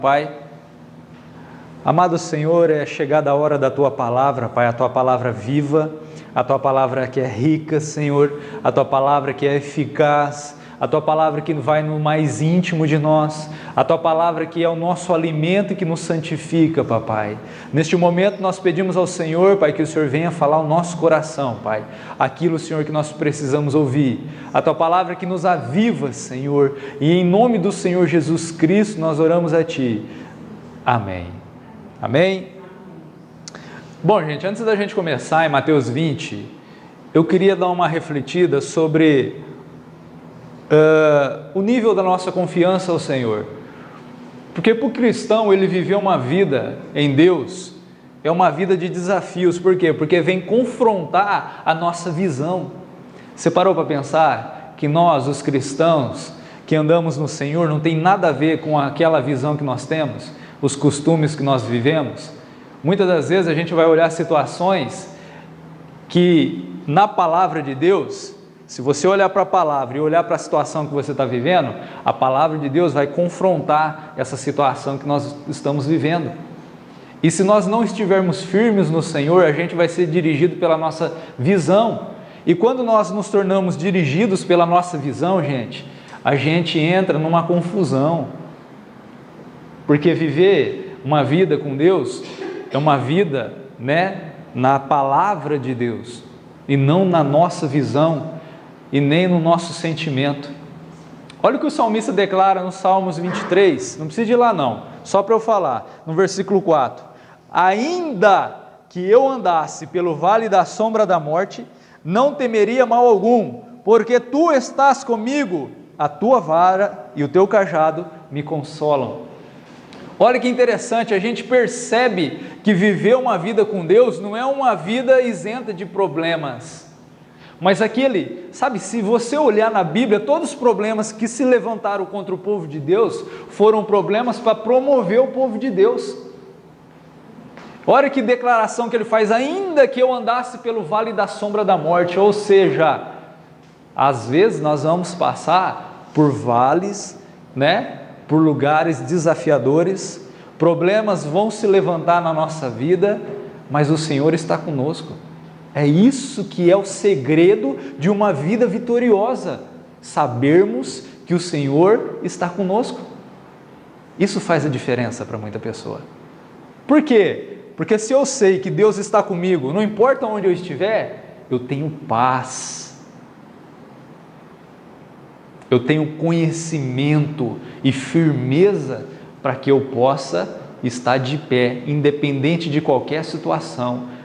Pai, amado Senhor, é chegada a hora da Tua Palavra, Pai, a Tua Palavra viva, a Tua Palavra que é rica, Senhor, a Tua Palavra que é eficaz, a Tua Palavra que vai no mais íntimo de nós, a Tua Palavra que é o nosso alimento e que nos santifica, Papai. Neste momento nós pedimos ao Senhor, Pai, que o Senhor venha falar ao nosso coração, Pai, aquilo, Senhor, que nós precisamos ouvir, a Tua Palavra que nos aviva, Senhor, e em nome do Senhor Jesus Cristo nós oramos a Ti. Amém. Amém? Bom, gente, antes da gente começar em Mateus 20, eu queria dar uma refletida sobre o nível da nossa confiança ao Senhor. Porque para o cristão, ele viver uma vida em Deus, é uma vida de desafios. Por quê? Porque vem confrontar a nossa visão. Você parou para pensar que nós, os cristãos, que andamos no Senhor, não tem nada a ver com aquela visão que nós temos, os costumes que nós vivemos? Muitas das vezes a gente vai olhar situações que na palavra de Deus, se você olhar para a palavra e olhar para a situação que você está vivendo, a palavra de Deus vai confrontar essa situação que nós estamos vivendo. E se nós não estivermos firmes no Senhor, a gente vai ser dirigido pela nossa visão. E quando nós nos tornamos dirigidos pela nossa visão, gente, a gente entra numa confusão. Porque viver uma vida com Deus é uma vida, na palavra de Deus, e não na nossa visão, e nem no nosso sentimento. Olha o que o salmista declara no Salmos 23, não precisa ir lá não, só para eu falar, no versículo 4: ainda que eu andasse pelo vale da sombra da morte, não temeria mal algum, porque Tu estás comigo, a Tua vara e o Teu cajado me consolam. Olha que interessante, a gente percebe que viver uma vida com Deus não é uma vida isenta de problemas. Mas se você olhar na Bíblia, todos os problemas que se levantaram contra o povo de Deus foram problemas para promover o povo de Deus. Olha que declaração que ele faz: ainda que eu andasse pelo vale da sombra da morte. Ou seja, às vezes nós vamos passar por vales, por lugares desafiadores, problemas vão se levantar na nossa vida, mas o Senhor está conosco. É isso que é o segredo de uma vida vitoriosa, sabermos que o Senhor está conosco. Isso faz a diferença para muita pessoa. Por quê? Porque se eu sei que Deus está comigo, não importa onde eu estiver, eu tenho paz, eu tenho conhecimento e firmeza para que eu possa estar de pé, independente de qualquer situação.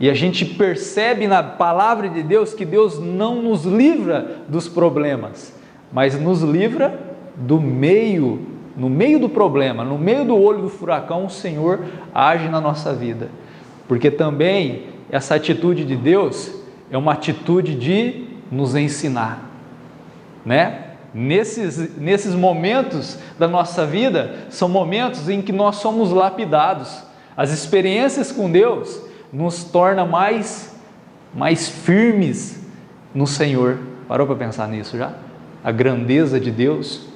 E a gente percebe na palavra de Deus que Deus não nos livra dos problemas, mas nos livra no meio do problema, no meio do olho do furacão, o Senhor age na nossa vida. Porque também essa atitude de Deus é uma atitude de nos ensinar, Nesses momentos da nossa vida, são momentos em que nós somos lapidados. As experiências com Deus nos torna mais firmes no Senhor. Parou para pensar nisso já? A grandeza de Deus.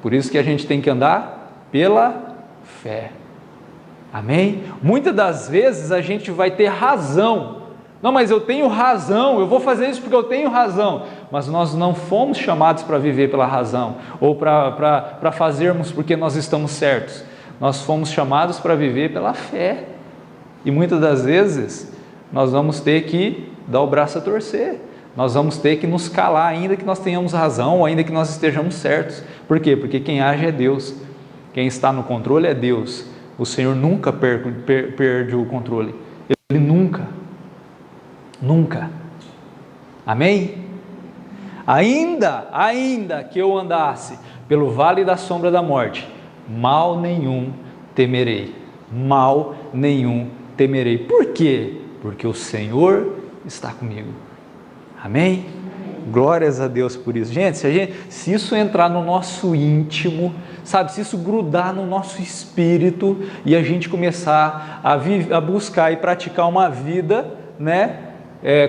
Por isso que a gente tem que andar pela fé. Amém? Muitas das vezes a gente vai ter razão. Não, mas eu tenho razão, eu vou fazer isso porque eu tenho razão. Mas nós não fomos chamados para viver pela razão, ou para fazermos porque nós estamos certos. Nós fomos chamados para viver pela fé. E muitas das vezes nós vamos ter que dar o braço a torcer, nós vamos ter que nos calar, ainda que nós tenhamos razão, ou ainda que nós estejamos certos. Por quê? Porque quem age é Deus, quem está no controle é Deus. O Senhor nunca perde o controle, Ele nunca. Amém? Ainda que eu andasse pelo vale da sombra da morte, mal nenhum temerei. Mal nenhum temerei. Por quê? Porque o Senhor está comigo. Amém? Glórias a Deus por isso. Gente, se isso entrar no nosso íntimo, se isso grudar no nosso espírito e a gente começar a buscar e praticar uma vida,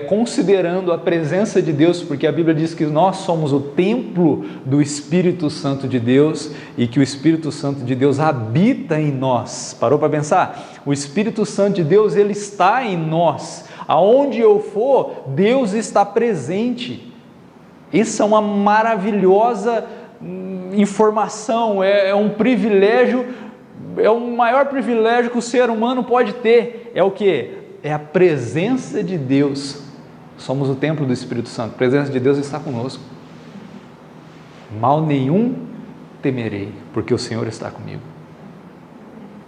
considerando a presença de Deus, porque a Bíblia diz que nós somos o templo do Espírito Santo de Deus e que o Espírito Santo de Deus habita em nós. Parou para pensar? O Espírito Santo de Deus, ele está em nós. Aonde eu for, Deus está presente. Isso é uma maravilhosa informação, é um privilégio, é o maior privilégio que o ser humano pode ter. É o quê? É a presença de Deus. Somos o templo do Espírito Santo. A presença de Deus está conosco. Mal nenhum temerei, porque o Senhor está comigo.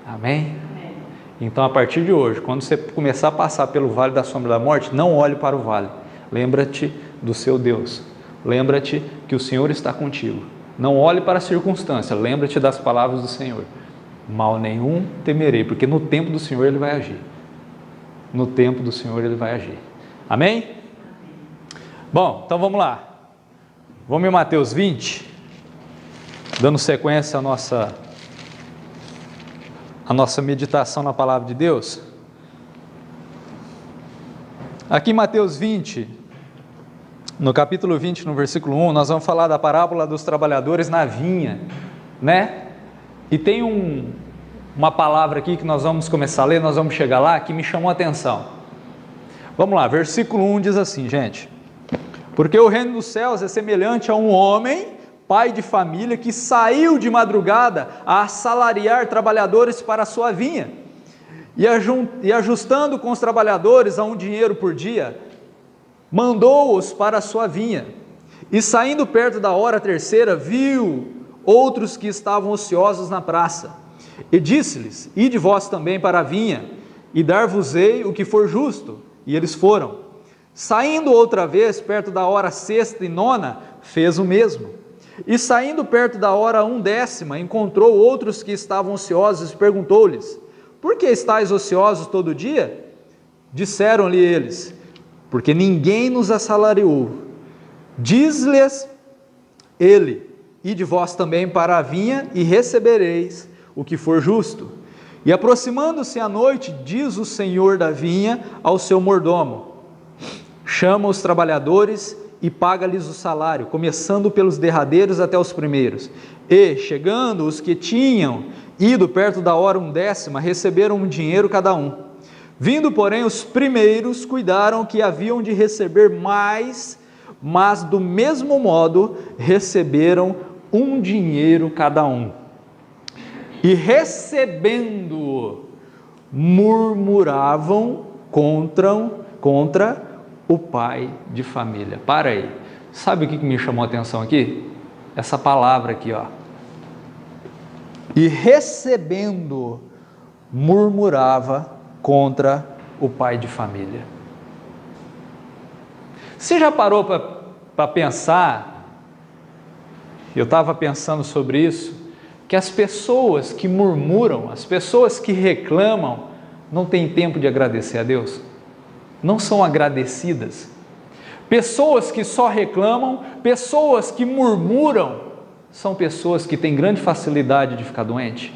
Amém? Amém. Então, a partir de hoje, quando você começar a passar pelo vale da sombra da morte, não olhe para o vale. Lembra-te do seu Deus. Lembra-te que o Senhor está contigo. Não olhe para a circunstância. Lembra-te das palavras do Senhor. Mal nenhum temerei, porque no tempo do Senhor Ele vai agir. No tempo do Senhor Ele vai agir. Amém? Bom, então vamos lá. Vamos em Mateus 20, dando sequência à nossa meditação na palavra de Deus. Aqui em Mateus 20, no capítulo 20, no versículo 1, nós vamos falar da parábola dos trabalhadores na vinha, né? E tem uma palavra aqui que nós vamos começar a ler, nós vamos chegar lá, que me chamou a atenção. Vamos lá, versículo 1 diz assim, gente: porque o reino dos céus é semelhante a um homem, pai de família, que saiu de madrugada a assalariar trabalhadores para a sua vinha, e ajustando com os trabalhadores a um dinheiro por dia, mandou-os para a sua vinha. E saindo perto da hora terceira, viu outros que estavam ociosos na praça, e disse-lhes: ide vós também para a vinha, e dar-vos-ei o que for justo. E eles foram. Saindo outra vez, perto da hora sexta e nona, fez o mesmo. E saindo perto da hora 1/10, encontrou outros que estavam ociosos e perguntou-lhes: por que estáis ociosos todo dia? Disseram-lhe eles: porque ninguém nos assalariou. Diz-lhes ele: ide vós também para a vinha e recebereis o que for justo. E aproximando-se a noite, diz o senhor da vinha ao seu mordomo: chama os trabalhadores e paga-lhes o salário, começando pelos derradeiros até os primeiros. E, chegando os que tinham ido perto da hora 1/10, receberam um dinheiro cada um. Vindo, porém, os primeiros, cuidaram que haviam de receber mais, mas do mesmo modo receberam um dinheiro cada um. E recebendo, murmuravam contra o pai de família. Para aí. Sabe o que me chamou a atenção aqui? Essa palavra aqui, ó. E recebendo, murmurava contra o pai de família. Você já parou para pensar? Eu estava pensando sobre isso, que as pessoas que murmuram, as pessoas que reclamam, não têm tempo de agradecer a Deus, não são agradecidas. Pessoas que só reclamam, pessoas que murmuram, são pessoas que têm grande facilidade de ficar doente.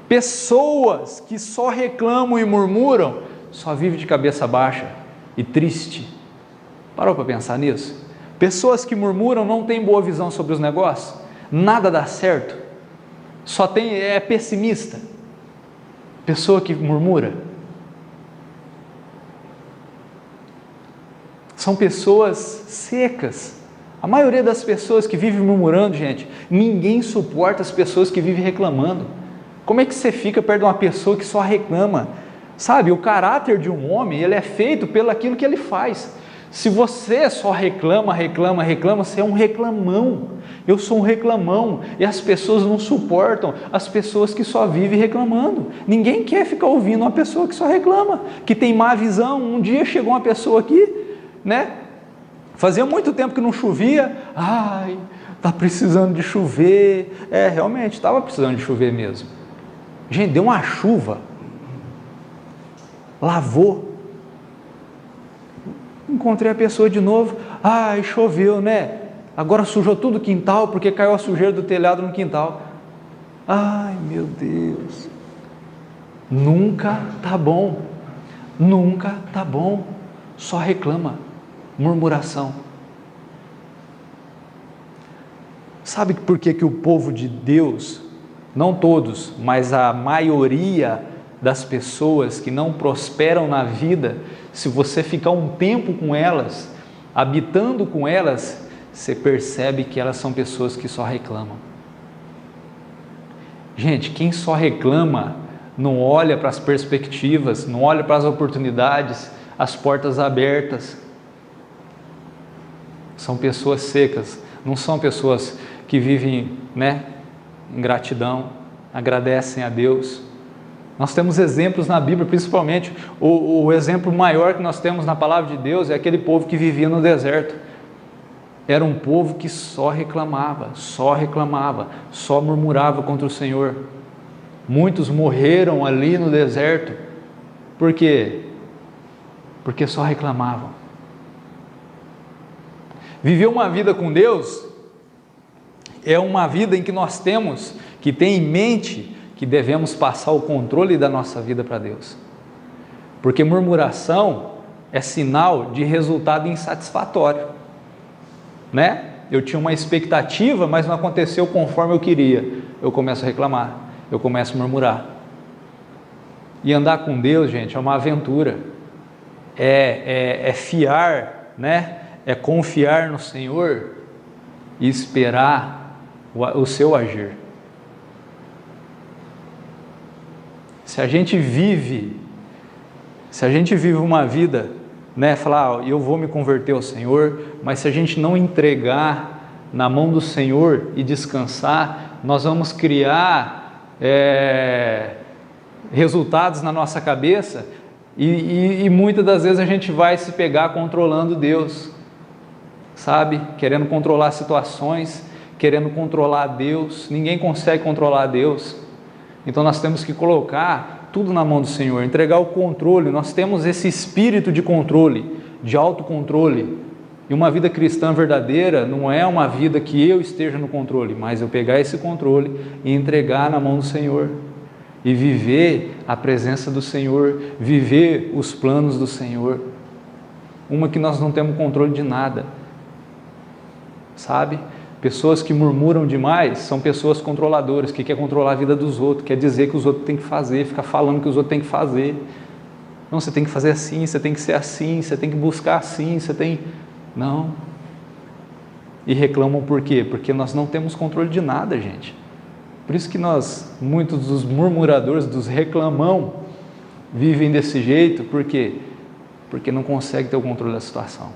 Pessoas que só reclamam e murmuram, só vivem de cabeça baixa e triste. Parou para pensar nisso? Pessoas que murmuram não têm boa visão sobre os negócios, nada dá certo, é pessimista. Pessoa que murmura são pessoas secas. A maioria das pessoas que vivem murmurando, gente, ninguém suporta as pessoas que vivem reclamando. Como é que você fica perto de uma pessoa que só reclama? Sabe, o caráter de um homem, ele é feito pelo aquilo que ele faz. Se você só reclama, você é um reclamão. Eu sou um reclamão, e as pessoas não suportam as pessoas que só vivem reclamando. Ninguém quer ficar ouvindo uma pessoa que só reclama, que tem má visão. Um dia chegou uma pessoa aqui, né? Fazia muito tempo que não chovia. Ai, tá precisando de chover. Realmente, estava precisando de chover mesmo. Gente, deu uma chuva, lavou. Encontrei a pessoa de novo. Ai, choveu, né? Agora sujou tudo o quintal, porque caiu a sujeira do telhado no quintal. Ai, meu Deus. Nunca tá bom. Nunca tá bom. só reclama, murmuração. Sabe por que o povo de Deus, não todos, mas a maioria das pessoas que não prosperam na vida, se você ficar um tempo com elas, habitando com elas, você percebe que elas são pessoas que só reclamam. Gente, quem só reclama não olha para as perspectivas, não olha para as oportunidades, as portas abertas. São pessoas secas, não são pessoas que vivem, em gratidão, agradecem a Deus. Nós temos exemplos na Bíblia, principalmente o exemplo maior que nós temos na palavra de Deus é aquele povo que vivia no deserto. Era um povo que só reclamava, só murmurava contra o Senhor. Muitos morreram ali no deserto. Por quê? Porque só reclamavam. Viver uma vida com Deus é uma vida em que nós temos que ter em mente que devemos passar o controle da nossa vida para Deus. Porque murmuração é sinal de resultado insatisfatório. Eu tinha uma expectativa, mas não aconteceu conforme eu queria. Eu começo a reclamar, eu começo a murmurar. E andar com Deus, gente, é uma aventura. É fiar, é confiar no Senhor e esperar o seu agir. Se a gente vive uma vida, falar, eu vou me converter ao Senhor, mas se a gente não entregar na mão do Senhor e descansar, nós vamos criar resultados na nossa cabeça e muitas das vezes a gente vai se pegar controlando Deus, querendo controlar situações, querendo controlar Deus. Ninguém consegue controlar Deus. Então nós temos que colocar tudo na mão do Senhor, entregar o controle. Nós temos esse espírito de controle, de autocontrole. E uma vida cristã verdadeira não é uma vida que eu esteja no controle, mas eu pegar esse controle e entregar na mão do Senhor. E viver a presença do Senhor, viver os planos do Senhor. Uma que nós não temos controle de nada. Pessoas que murmuram demais são pessoas controladoras, que querem controlar a vida dos outros, quer dizer que os outros têm que fazer, ficar falando que os outros têm que fazer. Não, você tem que fazer assim, você tem que ser assim, você tem que buscar assim, Não. E reclamam por quê? Porque nós não temos controle de nada, gente. Por isso que muitos dos murmuradores, dos reclamão, vivem desse jeito. Por quê? Porque não consegue ter o controle da situação.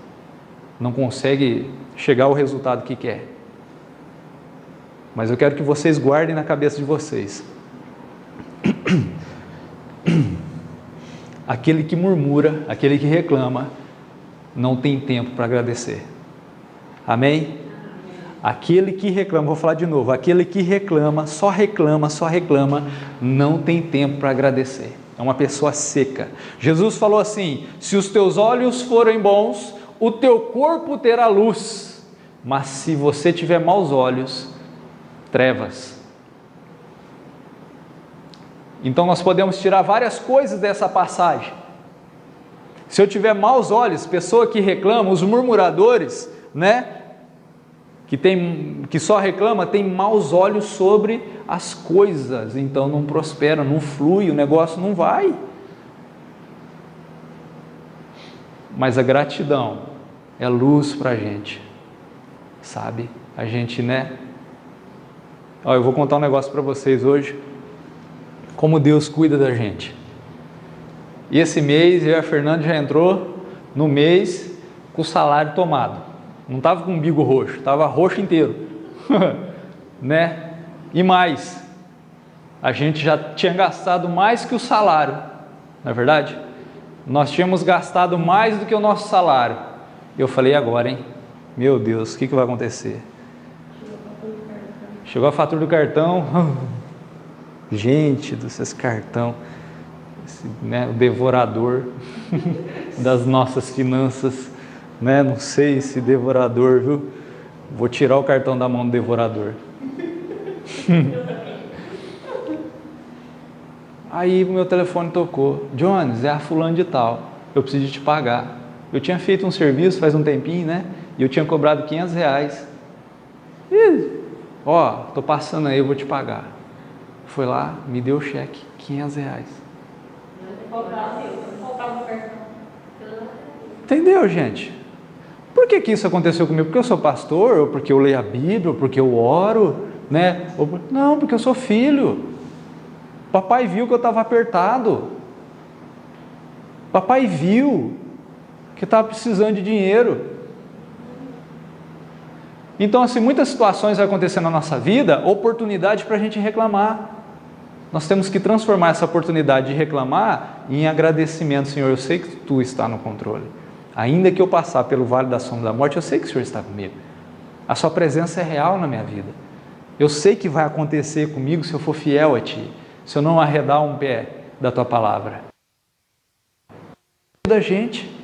Não consegue chegar ao resultado que quer. Mas eu quero que vocês guardem na cabeça de vocês. Aquele que murmura, aquele que reclama, não tem tempo para agradecer. Amém? Aquele que reclama, vou falar de novo, aquele que reclama, não tem tempo para agradecer. É uma pessoa seca. Jesus falou assim: se os teus olhos forem bons, o teu corpo terá luz. Mas se você tiver maus olhos, trevas. Então nós podemos tirar várias coisas dessa passagem. Se eu tiver maus olhos, pessoa que reclama, os murmuradores, que só reclama, tem maus olhos sobre as coisas, então não prospera, não flui, o negócio não vai. Mas a gratidão é luz para a gente, a gente, eu vou contar um negócio para vocês hoje, como Deus cuida da gente. E esse mês, eu e a Fernanda já entrou no mês com o salário tomado. Não estava com o umbigo roxo, estava roxo inteiro. E mais, a gente já tinha gastado mais que o salário, não é verdade? Nós tínhamos gastado mais do que o nosso salário. Eu falei, agora, hein? Meu Deus, o que vai acontecer? Chegou a fatura do cartão. Gente do céu, esse cartão, o devorador das nossas finanças, não sei esse devorador, viu? Vou tirar o cartão da mão do devorador. Aí o meu telefone tocou. Jones, é a fulano de tal, eu preciso te pagar. Eu tinha feito um serviço faz um tempinho, né? E eu tinha cobrado R$500. E, tô passando aí, eu vou te pagar. Foi lá, me deu o cheque, R$500. Entendeu, gente? Por que isso aconteceu comigo? Porque eu sou pastor, ou porque eu leio a Bíblia, ou porque eu oro, né? Não, porque eu sou filho. Papai viu que eu estava apertado. Papai viu que estava precisando de dinheiro. Então, assim, muitas situações vão acontecer na nossa vida, oportunidade para a gente reclamar. Nós temos que transformar essa oportunidade de reclamar em agradecimento. Senhor, eu sei que Tu está no controle. Ainda que eu passar pelo vale da sombra da morte, eu sei que o Senhor está comigo. A Sua presença é real na minha vida. Eu sei que vai acontecer comigo se eu for fiel a Ti, se eu não arredar um pé da Tua palavra. Da gente,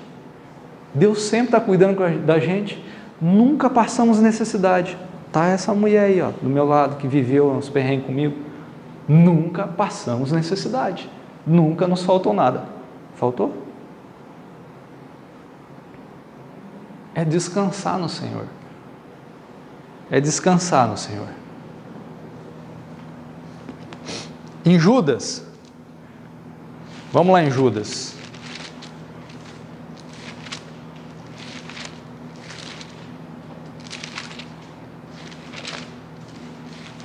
Deus sempre está cuidando da gente. Nunca passamos necessidade. Tá essa mulher aí, do meu lado, que viveu uns perrengues comigo. Nunca passamos necessidade. Nunca nos faltou nada. Faltou? É descansar no Senhor. É descansar no Senhor. Em Judas, vamos lá em Judas.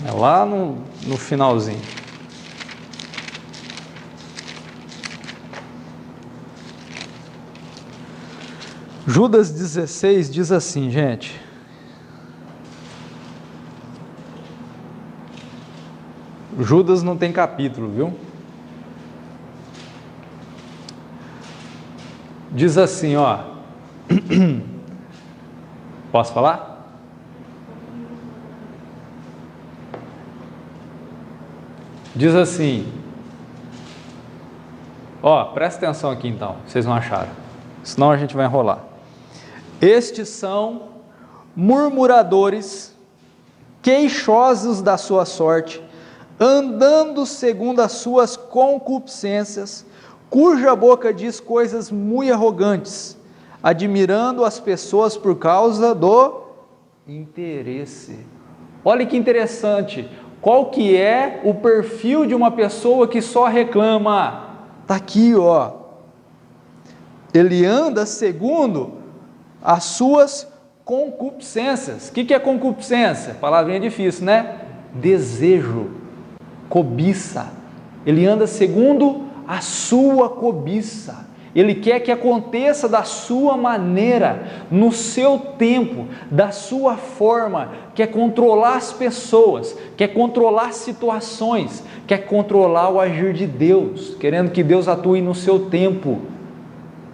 É lá no finalzinho. Judas 16 diz assim, gente. Judas não tem capítulo, viu? Diz assim, Posso falar? Diz assim, presta atenção aqui então, vocês não acharam, senão a gente vai enrolar. Estes são murmuradores, queixosos da sua sorte, andando segundo as suas concupiscências, cuja boca diz coisas muito arrogantes, admirando as pessoas por causa do interesse. Olha que interessante. Qual que é o perfil de uma pessoa que só reclama? Está aqui, Ele anda segundo as suas concupiscências. O que é concupiscência? Palavrinha difícil, né? Desejo, cobiça. Ele anda segundo a sua cobiça. Ele quer que aconteça da sua maneira, no seu tempo, da sua forma, quer controlar as pessoas, quer controlar situações, quer controlar o agir de Deus, querendo que Deus atue no seu tempo,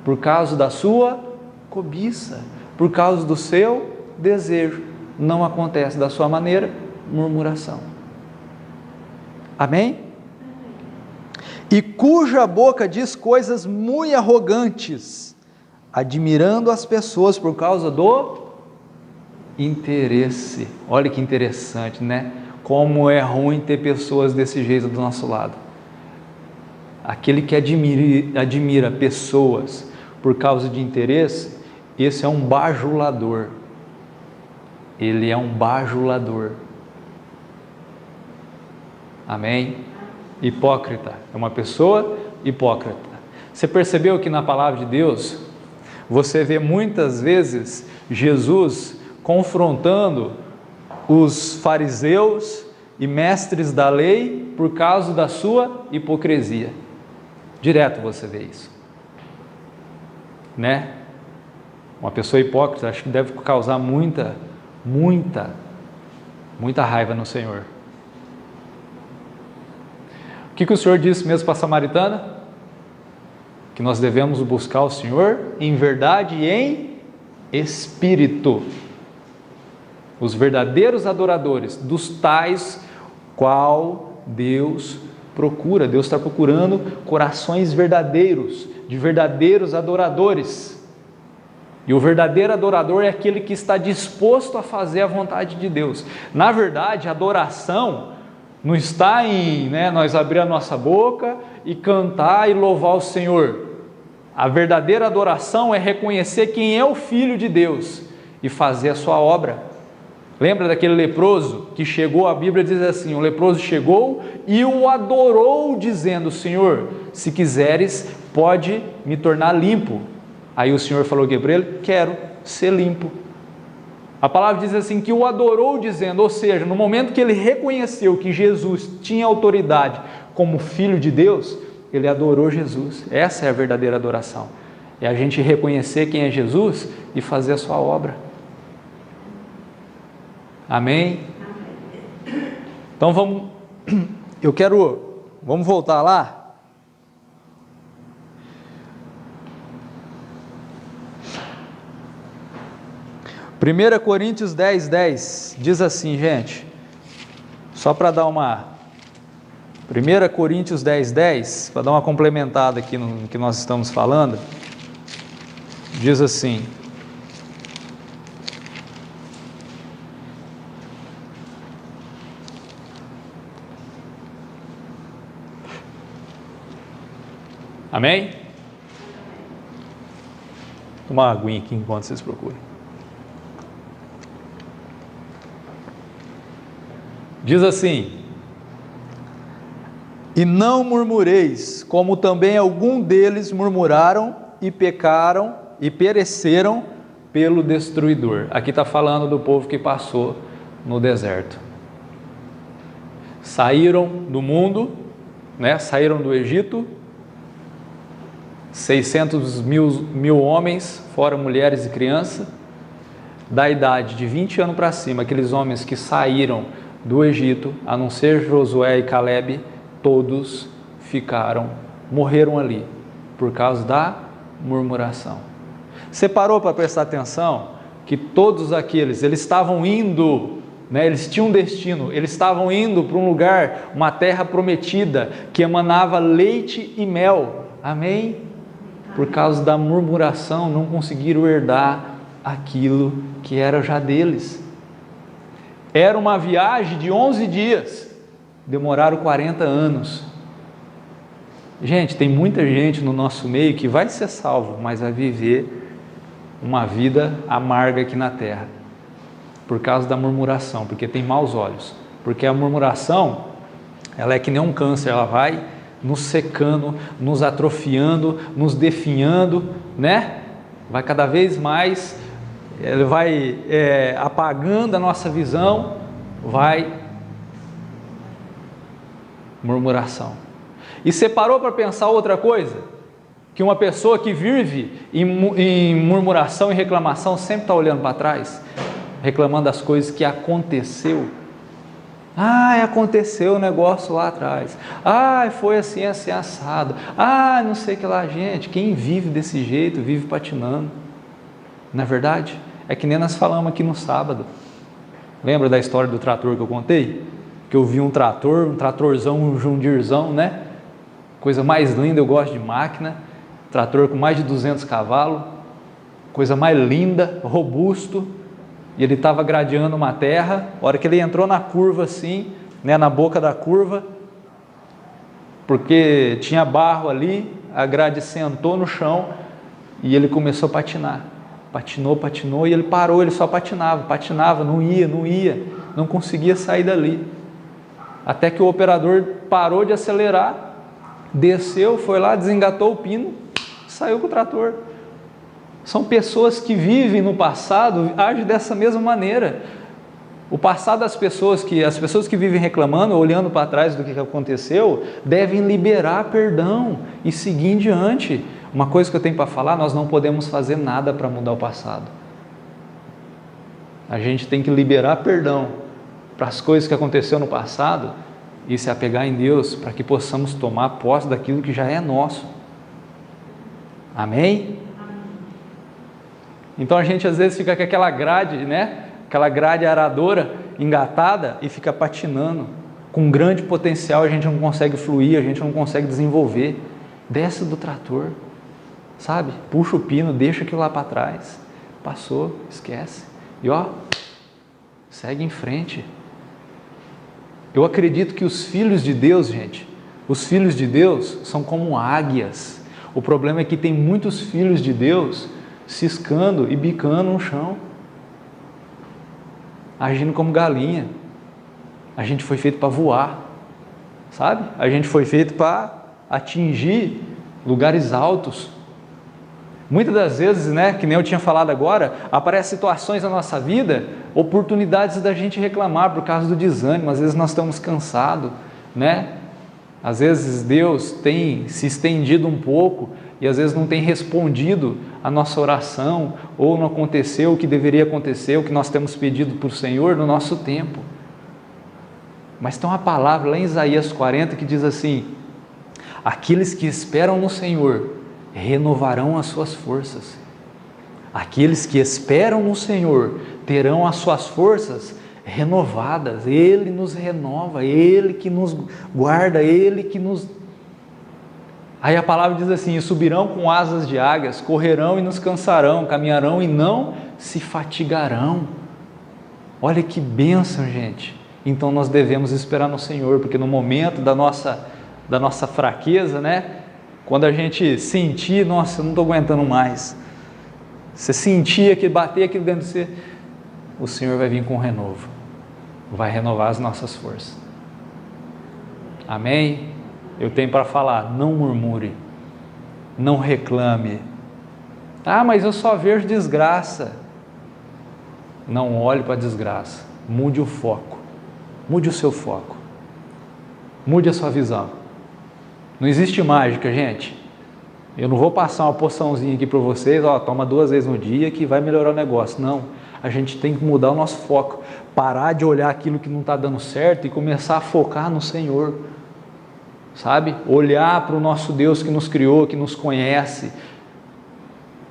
por causa da sua cobiça, por causa do seu desejo. Não acontece da sua maneira, murmuração. Amém? E cuja boca diz coisas muito arrogantes, admirando as pessoas por causa do interesse. Olha que interessante, né? Como é ruim ter pessoas desse jeito do nosso lado. Aquele que admira pessoas por causa de interesse, esse é um bajulador. Ele é um bajulador. Amém? Hipócrita, é uma pessoa hipócrita. Você percebeu que na palavra de Deus, você vê muitas vezes Jesus confrontando os fariseus e mestres da lei por causa da sua hipocrisia. Direto você vê isso, né? Uma pessoa hipócrita, acho que deve causar muita raiva no Senhor. O que o Senhor disse mesmo para a samaritana? Que nós devemos buscar o Senhor em verdade e em espírito. Os verdadeiros adoradores, dos tais qual Deus procura. Deus está procurando corações verdadeiros, de verdadeiros adoradores. E o verdadeiro adorador é aquele que está disposto a fazer a vontade de Deus. Na verdade, a adoração não está em nós abrir a nossa boca e cantar e louvar o Senhor. A verdadeira adoração é reconhecer quem é o Filho de Deus e fazer a sua obra. Lembra daquele leproso que chegou, a Bíblia diz assim, o leproso chegou e o adorou dizendo, Senhor, se quiseres, pode me tornar limpo. Aí o Senhor falou para ele, quero ser limpo. A palavra diz assim, que o adorou dizendo, ou seja, no momento que ele reconheceu que Jesus tinha autoridade como Filho de Deus, ele adorou Jesus. Essa é a verdadeira adoração. É a gente reconhecer quem é Jesus e fazer a sua obra. Amém? Então vamos voltar lá. 1 Coríntios 10:10 diz assim, gente, só para dar uma... 1 Coríntios 10:10, para dar uma complementada aqui no que nós estamos falando, diz assim: amém? Vou tomar uma aguinha aqui enquanto vocês procuram. Diz assim: e não murmureis, como também algum deles murmuraram e pecaram e pereceram pelo destruidor. Aqui está falando do povo que passou no deserto. Saíram do mundo, né? Saíram do Egito, 600 mil homens, fora mulheres e crianças, da idade de 20 anos para cima, aqueles homens que saíram do Egito, a não ser Josué e Calebe, todos morreram ali, por causa da murmuração. Você parou para prestar atenção que todos aqueles, eles estavam indo, né, eles tinham um destino, eles estavam indo para um lugar, uma terra prometida, que emanava leite e mel, amém? Por causa da murmuração, não conseguiram herdar aquilo que era já deles. Era uma viagem de 11 dias, demoraram 40 anos. Gente, tem muita gente no nosso meio que vai ser salvo, mas vai viver uma vida amarga aqui na terra, por causa da murmuração, porque tem maus olhos. Porque a murmuração, ela é que nem um câncer, ela vai nos secando, nos atrofiando, nos definhando, né? Vai cada vez mais, ele vai apagando a nossa visão, vai murmuração. E você parou para pensar outra coisa? Que uma pessoa que vive em murmuração e reclamação sempre está olhando para trás, reclamando das coisas que aconteceu. Aconteceu o negócio lá atrás. Foi assim, assim, assado. Não sei o que lá, gente. Quem vive desse jeito, vive patinando. Não é verdade? É que nem nós falamos aqui no sábado. Lembra da história do trator que eu contei? Que eu vi um tratorzão, um jundirzão, né? Coisa mais linda, eu gosto de máquina. Trator com mais de 200 cavalos. Coisa mais linda, robusto. E ele estava gradeando uma terra. A hora que ele entrou na curva assim, né, na boca da curva, porque tinha barro ali, a grade sentou no chão e ele começou a patinar. Patinou e ele parou, ele só patinava, não ia, não conseguia sair dali. Até que o operador parou de acelerar, desceu, foi lá, desengatou o pino, saiu com o trator. São pessoas que vivem no passado, agem dessa mesma maneira. O passado das pessoas que vivem reclamando, olhando para trás do que aconteceu, devem liberar perdão e seguir em diante. Uma coisa que eu tenho para falar, nós não podemos fazer nada para mudar o passado. A gente tem que liberar perdão para as coisas que aconteceram no passado e se apegar em Deus para que possamos tomar posse daquilo que já é nosso. Amém? Então a gente às vezes fica com aquela grade, né? Aquela grade aradora engatada e fica patinando. Com grande potencial a gente não consegue fluir, a gente não consegue desenvolver. Desce do trator, sabe? Puxa o pino, deixa aquilo lá para trás. Passou, esquece. E segue em frente. Eu acredito que os filhos de Deus, gente, os filhos de Deus são como águias. O problema é que tem muitos filhos de Deus ciscando e bicando no chão, agindo como galinha. A gente foi feito para voar, sabe? A gente foi feito para atingir lugares altos. Muitas das vezes, né, que nem eu tinha falado agora, aparecem situações na nossa vida, oportunidades da gente reclamar por causa do desânimo. Às vezes nós estamos cansados, né? Às vezes Deus tem se estendido um pouco e às vezes não tem respondido a nossa oração, ou não aconteceu o que deveria acontecer, o que nós temos pedido para o Senhor no nosso tempo. Mas tem uma palavra lá em Isaías 40 que diz assim: aqueles que esperam no Senhor renovarão as suas forças. Aqueles que esperam no Senhor terão as suas forças renovadas. Ele nos renova, Ele que nos guarda, Ele que nos... Aí a palavra diz assim: subirão com asas de águias, correrão e não se cansarão, caminharão e não se fatigarão. Olha que bênção, gente. Então nós devemos esperar no Senhor, porque no momento da nossa fraqueza, né? Quando a gente sentir, nossa, eu não estou aguentando mais, você sentir que bater aquilo dentro de você, o Senhor vai vir com renovo, vai renovar as nossas forças. Amém? Eu tenho para falar: não murmure, não reclame. Ah, mas eu só vejo desgraça. Não olhe para a desgraça, mude o foco, mude o seu foco, mude a sua visão. Não existe mágica, gente. Eu não vou passar uma poçãozinha aqui para vocês, ó, toma 2 vezes no dia que vai melhorar o negócio. Não, a gente tem que mudar o nosso foco, parar de olhar aquilo que não está dando certo e começar a focar no Senhor, sabe? Olhar para o nosso Deus que nos criou, que nos conhece.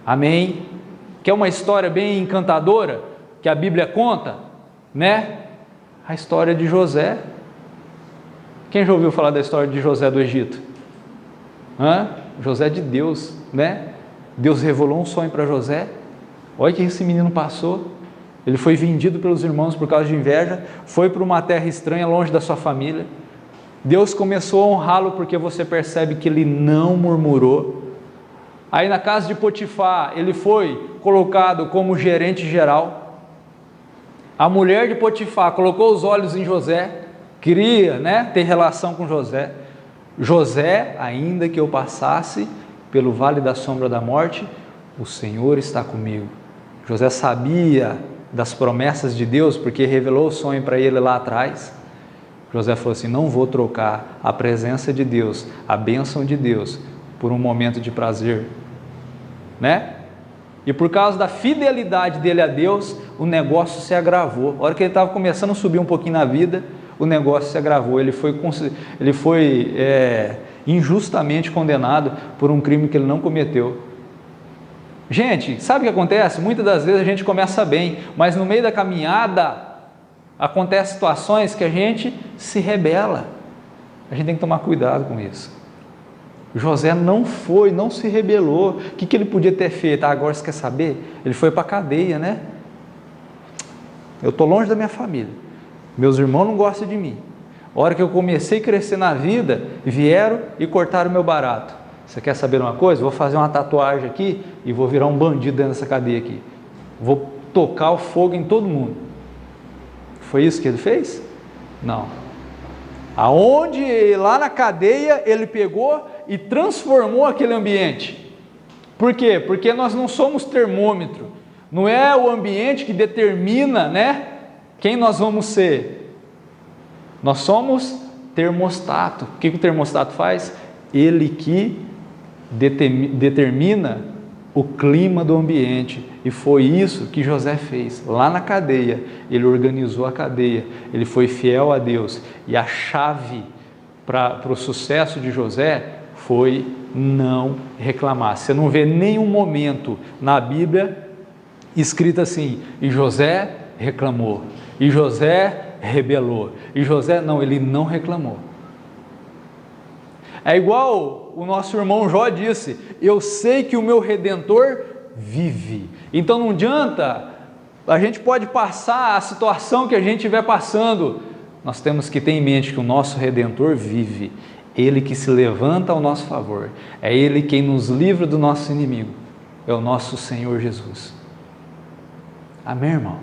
Amém? Que é uma história bem encantadora, que a Bíblia conta, né? A história de José. Quem já ouviu falar da história de José do Egito? José de Deus, né? Deus revelou um sonho para José. Olha o que esse menino passou. Ele foi vendido pelos irmãos por causa de inveja, foi para uma terra estranha, longe da sua família. Deus começou a honrá-lo porque você percebe que ele não murmurou. Aí na casa de Potifar, ele foi colocado como gerente geral. A mulher de Potifar colocou os olhos em José, queria, né, ter relação com José. José: ainda que eu passasse pelo vale da sombra da morte, o Senhor está comigo. José sabia das promessas de Deus, porque revelou o sonho para ele lá atrás. José falou assim: não vou trocar a presença de Deus, a bênção de Deus, por um momento de prazer, né? E por causa da fidelidade dele a Deus, o negócio se agravou. A hora que ele estava começando a subir um pouquinho na vida, o negócio se agravou. Ele foi injustamente condenado por um crime que ele não cometeu. Gente, sabe o que acontece? Muitas das vezes a gente começa bem, mas no meio da caminhada acontecem situações que a gente se rebela. A gente tem que tomar cuidado com isso. José não se rebelou. O que ele podia ter feito? Agora você quer saber? Ele foi para a cadeia, né? Eu estou longe da minha família, meus irmãos não gostam de mim. A hora que eu comecei a crescer na vida, vieram e cortaram o meu barato. Você quer saber uma coisa? Vou fazer uma tatuagem aqui e vou virar um bandido dentro dessa cadeia aqui. Vou tocar o fogo em todo mundo. Foi isso que ele fez? Não. Aonde, lá na cadeia, ele pegou e transformou aquele ambiente. Por quê? Porque nós não somos termômetro. Não é o ambiente que determina, né, quem nós vamos ser. Nós somos termostato. O que o termostato faz? Ele que determina o clima do ambiente. E foi isso que José fez. Lá na cadeia, ele organizou a cadeia, ele foi fiel a Deus. E a chave para o sucesso de José foi não reclamar. Você não vê nenhum momento na Bíblia escrito assim: e José reclamou, e José rebelou, e José não, ele não reclamou. É igual o nosso irmão Jó disse: eu sei que o meu Redentor vive. Então não adianta, a gente pode passar a situação que a gente estiver passando, nós temos que ter em mente que o nosso Redentor vive. Ele que se levanta ao nosso favor, é Ele quem nos livra do nosso inimigo, é o nosso Senhor Jesus. Amém, irmão?